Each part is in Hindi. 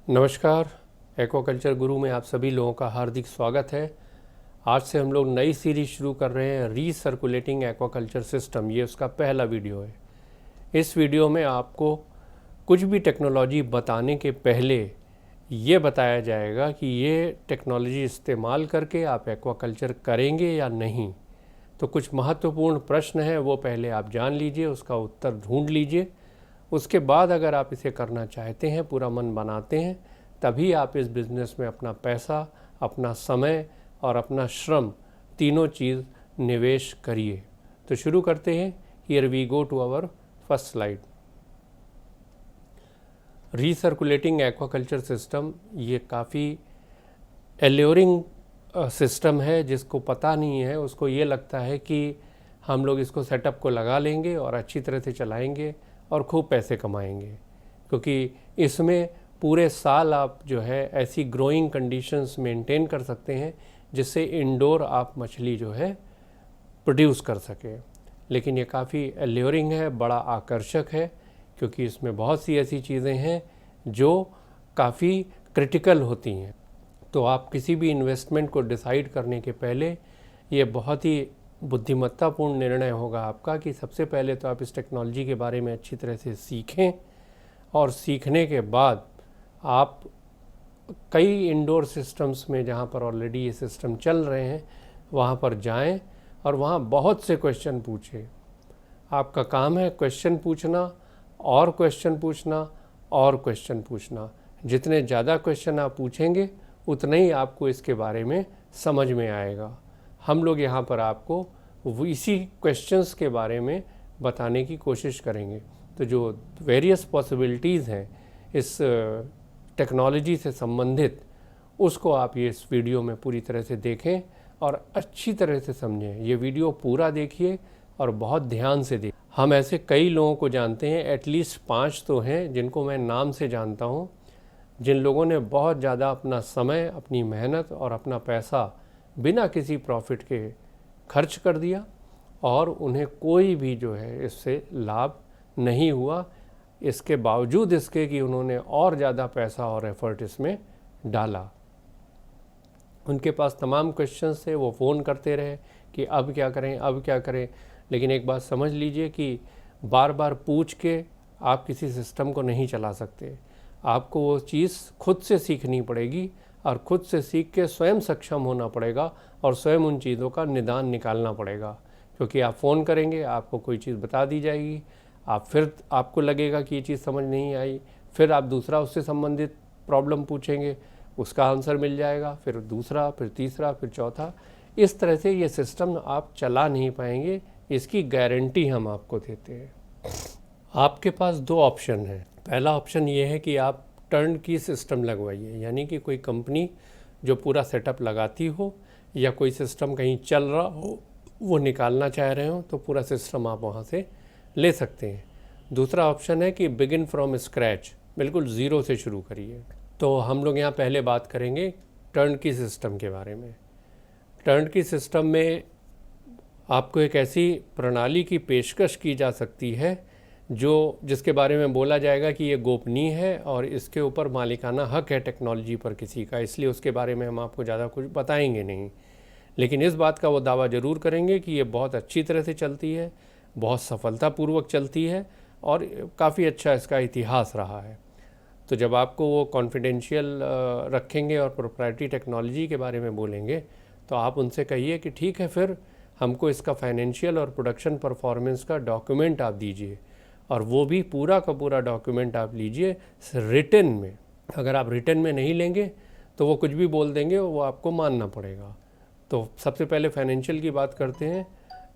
नमस्कार। एक्वाकल्चर गुरु में आप सभी लोगों का हार्दिक स्वागत है। आज से हम लोग नई सीरीज शुरू कर रहे हैं रीसर्कुलेटिंग एक्वाकल्चर सिस्टम। ये उसका पहला वीडियो है। इस वीडियो में आपको कुछ भी टेक्नोलॉजी बताने के पहले ये बताया जाएगा कि ये टेक्नोलॉजी इस्तेमाल करके आप एक्वाकल्चर करेंगे या नहीं। तो कुछ महत्वपूर्ण प्रश्न हैं, वो पहले आप जान लीजिए, उसका उत्तर ढूंढ लीजिए। उसके बाद अगर आप इसे करना चाहते हैं, पूरा मन बनाते हैं, तभी आप इस बिज़नेस में अपना पैसा, अपना समय और अपना श्रम तीनों चीज़ निवेश करिए। तो शुरू करते हैं। Here we go to our first slide. Recirculating aquaculture system ये काफ़ी एल्योरिंग सिस्टम है। जिसको पता नहीं है उसको ये लगता है कि हम लोग इसको सेटअप को लगा लेंगे और अच्छी तरह से चलाएंगे और खूब पैसे कमाएंगे, क्योंकि इसमें पूरे साल आप जो है ऐसी ग्रोइंग कंडीशंस मेंटेन कर सकते हैं जिससे इंडोर आप मछली जो है प्रोड्यूस कर सकें। लेकिन ये काफ़ी एल्योरिंग है, बड़ा आकर्षक है, क्योंकि इसमें बहुत सी ऐसी चीज़ें हैं जो काफ़ी क्रिटिकल होती हैं। तो आप किसी भी इन्वेस्टमेंट को डिसाइड करने के पहले ये बहुत ही बुद्धिमत्तापूर्ण निर्णय होगा आपका कि सबसे पहले तो आप इस टेक्नोलॉजी के बारे में अच्छी तरह से सीखें, और सीखने के बाद आप कई इंडोर सिस्टम्स में जहाँ पर ऑलरेडी ये सिस्टम चल रहे हैं वहाँ पर जाएं और वहाँ बहुत से क्वेश्चन पूछें। आपका काम है क्वेश्चन पूछना और क्वेश्चन पूछना और क्वेश्चन पूछना। जितने ज़्यादा क्वेश्चन आप पूछेंगे उतना ही आपको इसके बारे में समझ में आएगा। हम लोग यहाँ पर आपको इसी क्वेश्चंस के बारे में बताने की कोशिश करेंगे। तो जो वेरियस पॉसिबिलिटीज़ हैं इस टेक्नोलॉजी से संबंधित, उसको आप ये इस वीडियो में पूरी तरह से देखें और अच्छी तरह से समझें। ये वीडियो पूरा देखिए और बहुत ध्यान से देखिए। हम ऐसे कई लोगों को जानते हैं, एटलीस्ट 5 तो हैं जिनको मैं नाम से जानता हूँ, जिन लोगों ने बहुत ज़्यादा अपना समय, अपनी मेहनत और अपना पैसा बिना किसी प्रॉफिट के खर्च कर दिया और उन्हें कोई भी जो है इससे लाभ नहीं हुआ, इसके बावजूद इसके कि उन्होंने और ज़्यादा पैसा और एफर्ट इसमें डाला। उनके पास तमाम क्वेश्चंस थे, वो फ़ोन करते रहे कि अब क्या करें, अब क्या करें। लेकिन एक बात समझ लीजिए कि बार बार पूछ के आप किसी सिस्टम को नहीं चला सकते। आपको वो चीज़ खुद से सीखनी पड़ेगी और खुद से सीख के स्वयं सक्षम होना पड़ेगा और स्वयं उन चीज़ों का निदान निकालना पड़ेगा। क्योंकि आप फ़ोन करेंगे, आपको कोई चीज़ बता दी जाएगी, फिर आपको लगेगा कि ये चीज़ समझ नहीं आई, फिर आप दूसरा उससे संबंधित प्रॉब्लम पूछेंगे, उसका आंसर मिल जाएगा, फिर दूसरा, फिर तीसरा, फिर चौथा। इस तरह से ये सिस्टम आप चला नहीं पाएंगे, इसकी गारंटी हम आपको देते हैं। आपके पास 2 ऑप्शन हैं। पहला ऑप्शन ये है कि आप टर्न की सिस्टम लगवाइए, यानी कि कोई कंपनी जो पूरा सेटअप लगाती हो या कोई सिस्टम कहीं चल रहा हो, वो निकालना चाह रहे हो, तो पूरा सिस्टम आप वहाँ से ले सकते हैं। दूसरा ऑप्शन है कि बिगिन फ्रॉम स्क्रैच, बिल्कुल ज़ीरो से शुरू करिए। तो हम लोग यहाँ पहले बात करेंगे टर्न की सिस्टम के बारे में। टर्न की सिस्टम में आपको एक ऐसी प्रणाली की पेशकश की जा सकती है जिसके बारे में बोला जाएगा कि ये गोपनीय है और इसके ऊपर मालिकाना हक है टेक्नोलॉजी पर किसी का, इसलिए उसके बारे में हम आपको ज़्यादा कुछ बताएंगे नहीं। लेकिन इस बात का वो दावा ज़रूर करेंगे कि ये बहुत अच्छी तरह से चलती है, बहुत सफलतापूर्वक चलती है और काफ़ी अच्छा इसका इतिहास रहा है। तो जब आपको वो कॉन्फिडेंशियल रखेंगे और प्रोप्राइटरी टेक्नोलॉजी के बारे में बोलेंगे, तो आप उनसे कहिए कि ठीक है, फिर हमको इसका फाइनेंशियल और प्रोडक्शन परफॉर्मेंस का डॉक्यूमेंट आप दीजिए, और वो भी पूरा का पूरा डॉक्यूमेंट आप लीजिए रिटन में। अगर आप रिटन में नहीं लेंगे तो वो कुछ भी बोल देंगे, वो आपको मानना पड़ेगा। तो सबसे पहले फाइनेंशियल की बात करते हैं।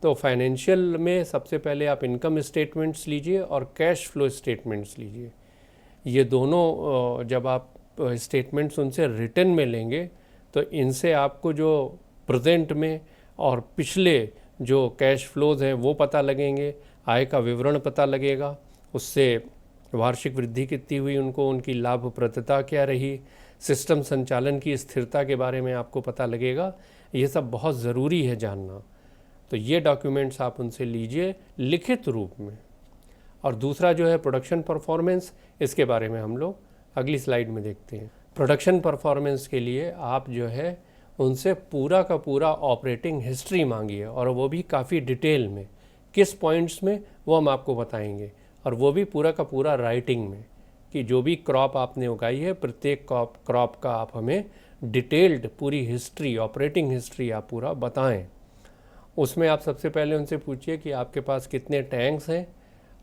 तो फाइनेंशियल में सबसे पहले आप इनकम स्टेटमेंट्स लीजिए और कैश फ्लो स्टेटमेंट्स लीजिए। ये दोनों जब आप स्टेटमेंट्स उनसे रिटन में लेंगे तो इनसे आपको जो प्रेजेंट में और पिछले जो कैश फ्लोज हैं वो पता लगेंगे, आय का विवरण पता लगेगा, उससे वार्षिक वृद्धि कितनी हुई, उनकी लाभप्रदता क्या रही, सिस्टम संचालन की स्थिरता के बारे में आपको पता लगेगा। ये सब बहुत ज़रूरी है जानना। तो ये डॉक्यूमेंट्स आप उनसे लीजिए लिखित रूप में। और दूसरा जो है प्रोडक्शन परफॉर्मेंस, इसके बारे में हम लोग अगली स्लाइड में देखते हैं। प्रोडक्शन परफॉर्मेंस के लिए आप जो है उनसे पूरा का पूरा ऑपरेटिंग हिस्ट्री मांगिए, और वो भी काफ़ी डिटेल में, किस पॉइंट्स में वो हम आपको बताएंगे, और वो भी पूरा का पूरा राइटिंग में, कि जो भी क्रॉप आपने उगाई है प्रत्येक क्रॉप का आप हमें डिटेल्ड पूरी हिस्ट्री, ऑपरेटिंग हिस्ट्री आप पूरा बताएं। उसमें आप सबसे पहले उनसे पूछिए कि आपके पास कितने टैंक्स हैं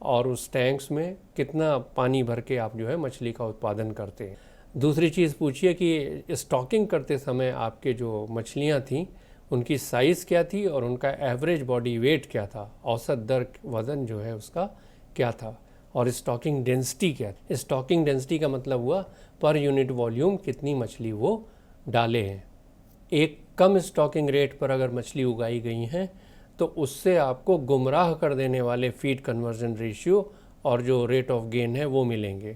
और उस टैंक्स में कितना पानी भर के आप जो है मछली का उत्पादन करते हैं। दूसरी चीज़ पूछिए कि स्टॉकिंग करते समय आपके जो मछलियाँ थीं उनकी साइज़ क्या थी और उनका एवरेज बॉडी वेट क्या था, औसत दर वज़न जो है उसका क्या था, और स्टॉकिंग डेंसिटी क्या थी। स्टॉकिंग डेंसिटी का मतलब हुआ पर यूनिट वॉल्यूम कितनी मछली वो डाले हैं। एक कम स्टॉकिंग रेट पर अगर मछली उगाई गई हैं तो उससे आपको गुमराह कर देने वाले फीड कन्वर्जन रेशियो और जो रेट ऑफ गेन है वो मिलेंगे,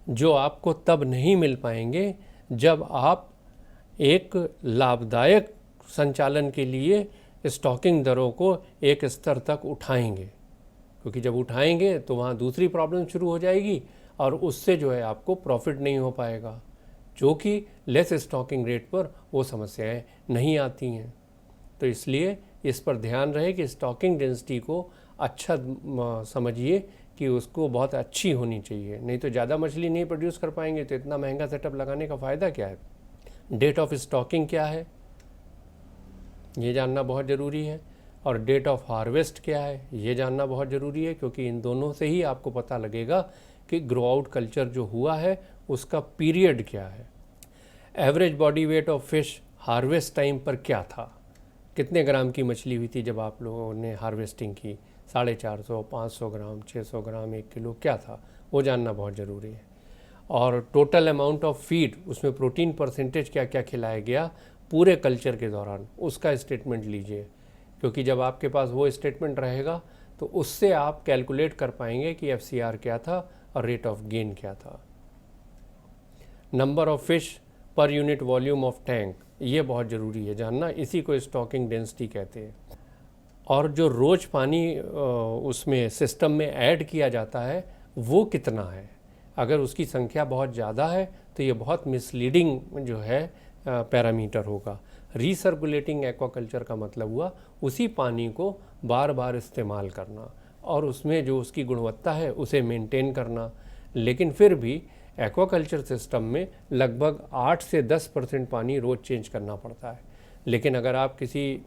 जो आपको तब नहीं मिल पाएंगे जब आप एक लाभदायक संचालन के लिए स्टॉकिंग दरों को एक स्तर तक उठाएंगे, क्योंकि जब उठाएंगे तो वहाँ दूसरी प्रॉब्लम शुरू हो जाएगी और उससे जो है आपको प्रॉफिट नहीं हो पाएगा, जो कि लेस स्टॉकिंग रेट पर वो समस्याएं नहीं आती हैं। तो इसलिए इस पर ध्यान रहे कि स्टॉकिंग डेंसिटी को अच्छा समझिए कि उसको बहुत अच्छी होनी चाहिए, नहीं तो ज़्यादा मछली नहीं प्रोड्यूस कर पाएंगे तो इतना महंगा सेटअप लगाने का फ़ायदा क्या है। डेट ऑफ स्टॉकिंग क्या है ये जानना बहुत ज़रूरी है, और डेट ऑफ हार्वेस्ट क्या है ये जानना बहुत ज़रूरी है, क्योंकि इन दोनों से ही आपको पता लगेगा कि ग्रो आउट कल्चर जो हुआ है उसका पीरियड क्या है। Average body weight of fish harvest time पर क्या था, कितने ग्राम की मछली हुई थी जब आप लोगों ने हार्वेस्टिंग की, 450, 500 ग्राम, 600 ग्राम, 1 किलो क्या था, वो जानना बहुत ज़रूरी है। और टोटल अमाउंट ऑफ फीड, उसमें प्रोटीन परसेंटेज क्या क्या खिलाया गया पूरे कल्चर के दौरान, उसका स्टेटमेंट लीजिए, क्योंकि जब आपके पास वो स्टेटमेंट रहेगा तो उससे आप कैलकुलेट कर पाएंगे कि FCR क्या था और रेट ऑफ गेन क्या था। Number of fish per unit volume of tank, ये बहुत ज़रूरी है जानना, इसी को स्टॉकिंग डेंसिटी कहते हैं। और जो रोज़ पानी उसमें सिस्टम में ऐड किया जाता है वो कितना है, अगर उसकी संख्या बहुत ज़्यादा है तो ये बहुत मिसलीडिंग जो है पैरामीटर होगा। रीसर्कुलेटिंग एक्वाकल्चर का मतलब हुआ उसी पानी को बार बार इस्तेमाल करना और उसमें जो उसकी गुणवत्ता है उसे मेंटेन करना, लेकिन फिर भी एक्वाकल्चर सिस्टम में लगभग 8 से 10% पानी रोज़ चेंज करना पड़ता है। लेकिन अगर आप किसी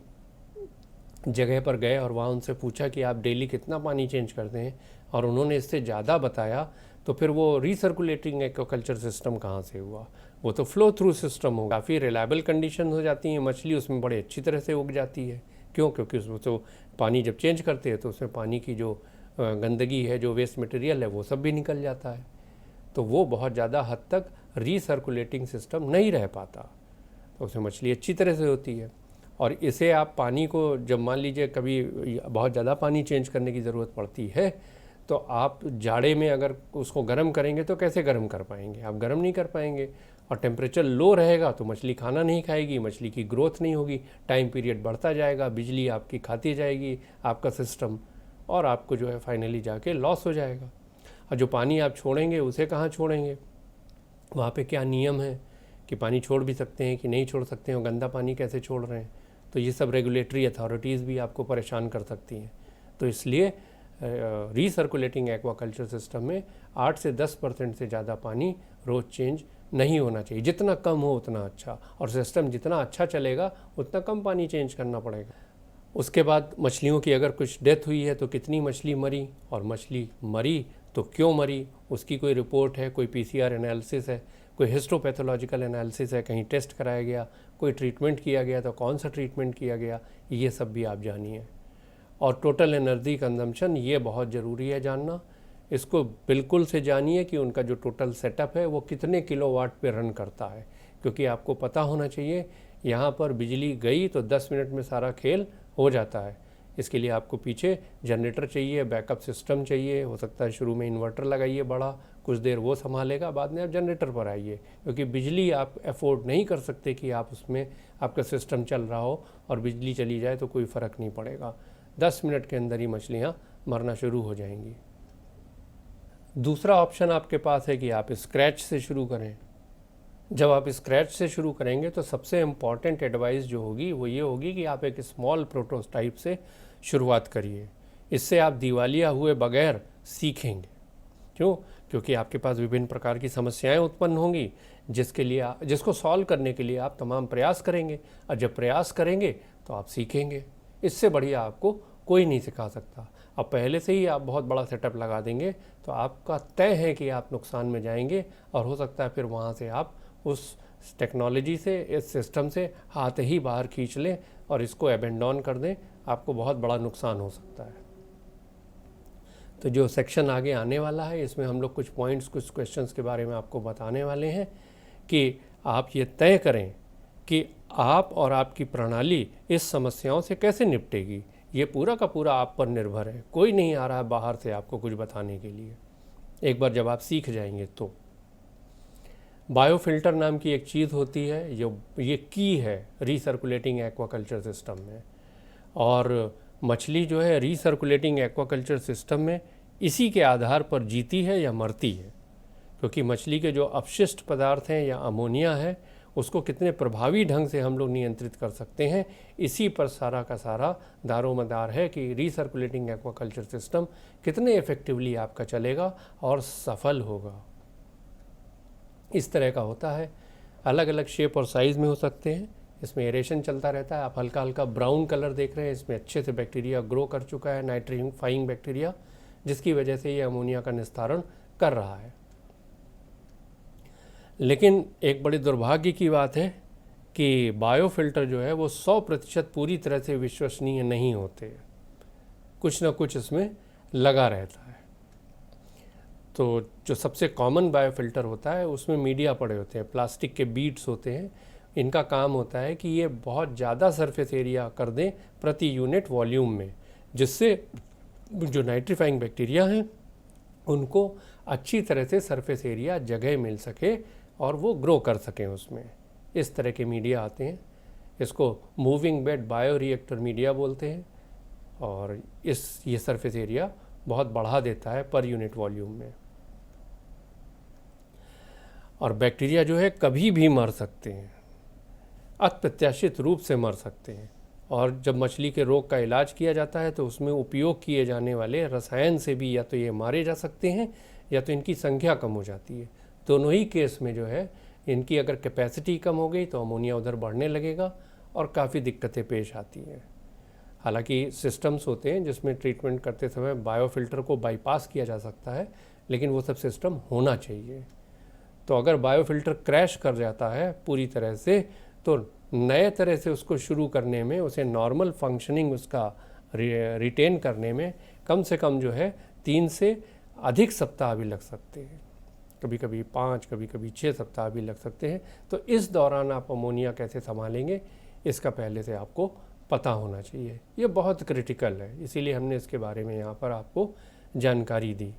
जगह पर गए और वहाँ उनसे पूछा कि आप डेली कितना पानी चेंज करते हैं और उन्होंने इससे ज़्यादा बताया, तो फिर वो रीसर्कुलेटिंग एक्वाकल्चर सिस्टम कहाँ से हुआ, वो तो फ्लो थ्रू सिस्टम हो, काफ़ी रिलायबल कंडीशन हो जाती हैं, मछली उसमें बड़े अच्छी तरह से उग जाती है। क्यों? क्योंकि उसमें तो पानी जब चेंज करते हैं तो उसमें पानी की जो गंदगी है, जो वेस्ट मटेरियल है, वो सब भी निकल जाता है, तो वो बहुत ज़्यादा हद तक रीसर्कुलेटिंग सिस्टम नहीं रह पाता, तो उसमें मछली अच्छी तरह से होती है। और इसे आप पानी को जब मान लीजिए कभी बहुत ज़्यादा पानी चेंज करने की ज़रूरत पड़ती है तो आप जाड़े में अगर उसको गर्म करेंगे तो कैसे गर्म कर पाएंगे, आप गर्म नहीं कर पाएंगे, और टेम्परेचर लो रहेगा तो मछली खाना नहीं खाएगी, मछली की ग्रोथ नहीं होगी, टाइम पीरियड बढ़ता जाएगा, बिजली आपकी खाती जाएगी आपका सिस्टम, और आपको जो है फाइनली जाके लॉस हो जाएगा। और जो पानी आप छोड़ेंगे उसे कहाँ छोड़ेंगे, वहाँ पे क्या नियम है कि पानी छोड़ भी सकते हैं कि नहीं छोड़ सकते हैं, गंदा पानी कैसे छोड़ रहे हैं, तो ये सब रेगुलेटरी अथॉरिटीज़ भी आपको परेशान कर सकती हैं। तो इसलिए रीसर्कुलेटिंग एक्वाकल्चर सिस्टम में 8 से 10% से ज़्यादा पानी रोज़ चेंज नहीं होना चाहिए, जितना कम हो उतना अच्छा, और सिस्टम जितना अच्छा चलेगा उतना कम पानी चेंज करना पड़ेगा। उसके बाद मछलियों की अगर कुछ डेथ हुई है तो कितनी मछली मरी, और मछली मरी तो क्यों मरी, उसकी कोई रिपोर्ट है, कोई PCR एनालिसिस है, कोई हिस्टोपैथोलॉजिकल एनालिसिस है, कहीं टेस्ट कराया गया, कोई ट्रीटमेंट किया गया तो कौन सा ट्रीटमेंट किया गया, ये सब भी आप जानिए। और टोटल एनर्जी कंजम्पशन, ये बहुत ज़रूरी है जानना, इसको बिल्कुल से जानिए कि उनका जो टोटल सेटअप है वो कितने किलोवाट पे रन करता है, क्योंकि आपको पता होना चाहिए यहाँ पर बिजली गई तो 10 मिनट में सारा खेल हो जाता है। इसके लिए आपको पीछे जनरेटर चाहिए, बैकअप सिस्टम चाहिए, हो सकता है शुरू में इन्वर्टर लगाइए बड़ा, कुछ देर वो संभालेगा, बाद में आप जनरेटर पर आइए, क्योंकि बिजली आप अफोर्ड नहीं कर सकते कि आप उसमें आपका सिस्टम चल रहा हो और बिजली चली जाए तो कोई फ़र्क नहीं पड़ेगा, 10 मिनट के अंदर ही मछलियाँ मरना शुरू हो जाएंगी। दूसरा ऑप्शन आपके पास है कि आप स्क्रैच से शुरू करें। जब आप स्क्रैच से शुरू करेंगे तो सबसे इम्पॉर्टेंट एडवाइस जो होगी वो ये होगी कि आप एक स्मॉल प्रोटोटाइप से शुरुआत करिए। इससे आप दिवालिया हुए बगैर सीखेंगे। क्यों? क्योंकि आपके पास विभिन्न प्रकार की समस्याएं उत्पन्न होंगी जिसको सॉल्व करने के लिए आप तमाम प्रयास करेंगे, और जब प्रयास करेंगे तो आप सीखेंगे। इससे बढ़िया आपको कोई नहीं सिखा सकता। अब पहले से ही आप बहुत बड़ा सेटअप लगा देंगे तो आपका तय है कि आप नुकसान में जाएंगे, और हो सकता है फिर वहाँ से आप उस टेक्नोलॉजी से, इस सिस्टम से हाथ ही बाहर खींच लें और इसको एबेंडॉन कर दें। आपको बहुत बड़ा नुकसान हो सकता है। तो जो सेक्शन आगे आने वाला है इसमें हम लोग कुछ पॉइंट्स, कुछ क्वेश्चंस के बारे में आपको बताने वाले हैं कि आप ये तय करें कि आप और आपकी प्रणाली इस समस्याओं से कैसे निपटेगी। ये पूरा का पूरा आप पर निर्भर है, कोई नहीं आ रहा है बाहर से आपको कुछ बताने के लिए। एक बार जब आप सीख जाएंगे तो बायोफिल्टर नाम की एक चीज़ होती है, ये की है रीसर्कुलेटिंग एक्वाकल्चर सिस्टम में। और मछली जो है रीसर्कुलेटिंग एक्वाकल्चर सिस्टम में इसी के आधार पर जीती है या मरती है, क्योंकि मछली के जो अपशिष्ट पदार्थ हैं या अमोनिया है उसको कितने प्रभावी ढंग से हम लोग नियंत्रित कर सकते हैं, इसी पर सारा का सारा दारोमदार है कि रीसर्कुलेटिंग एक्वाकल्चर सिस्टम कितने इफ़ेक्टिवली आपका चलेगा और सफल होगा। इस तरह का होता है, अलग अलग शेप और साइज़ में हो सकते हैं। इसमें एरेशन चलता रहता है। आप हल्का हल्का ब्राउन कलर देख रहे हैं, इसमें अच्छे से बैक्टीरिया ग्रो कर चुका है, नाइट्रीफाइंग बैक्टीरिया, जिसकी वजह से ये अमोनिया का निस्तारण कर रहा है। लेकिन एक बड़ी दुर्भाग्य की बात है कि बायोफिल्टर जो है वो 100% पूरी तरह से विश्वसनीय नहीं होते, कुछ ना कुछ इसमें लगा रहता है। तो जो सबसे कॉमन बायोफिल्टर होता है उसमें मीडिया पड़े होते हैं, प्लास्टिक के बीड्स होते हैं। इनका काम होता है कि ये बहुत ज़्यादा सरफेस एरिया कर दें प्रति यूनिट वॉल्यूम में, जिससे जो नाइट्रीफाइंग बैक्टीरिया हैं उनको अच्छी तरह से सरफेस एरिया जगह मिल सके और वो ग्रो कर सकें उसमें। इस तरह के मीडिया आते हैं, इसको moving bed bio reactor media बोलते हैं, और ये सरफेस एरिया बहुत बढ़ा देता है पर यूनिट वॉल्यूम में। और बैक्टीरिया जो है कभी भी मर सकते हैं, अप्रत्याशित रूप से मर सकते हैं। और जब मछली के रोग का इलाज किया जाता है तो उसमें उपयोग किए जाने वाले रसायन से भी या तो ये मारे जा सकते हैं या तो इनकी संख्या कम हो जाती है। दोनों ही केस में जो है इनकी अगर कैपेसिटी कम हो गई तो अमोनिया उधर बढ़ने लगेगा और काफ़ी दिक्कतें पेश आती हैं। हालांकि सिस्टम्स होते हैं जिसमें ट्रीटमेंट करते समय बायोफिल्टर को बाईपास किया जा सकता है, लेकिन वो सब सिस्टम होना चाहिए। तो अगर बायोफिल्टर क्रैश कर जाता है पूरी तरह से तो नए तरह से उसको शुरू करने में, उसे नॉर्मल फंक्शनिंग उसका रिटेन करने में कम से कम जो है 3 से अधिक सप्ताह भी लग सकते हैं, कभी कभी 5, कभी कभी 6 सप्ताह भी लग सकते हैं। तो इस दौरान आप अमोनिया कैसे संभालेंगे इसका पहले से आपको पता होना चाहिए। ये बहुत क्रिटिकल है, इसीलिए हमने इसके बारे में यहाँ पर आपको जानकारी दी।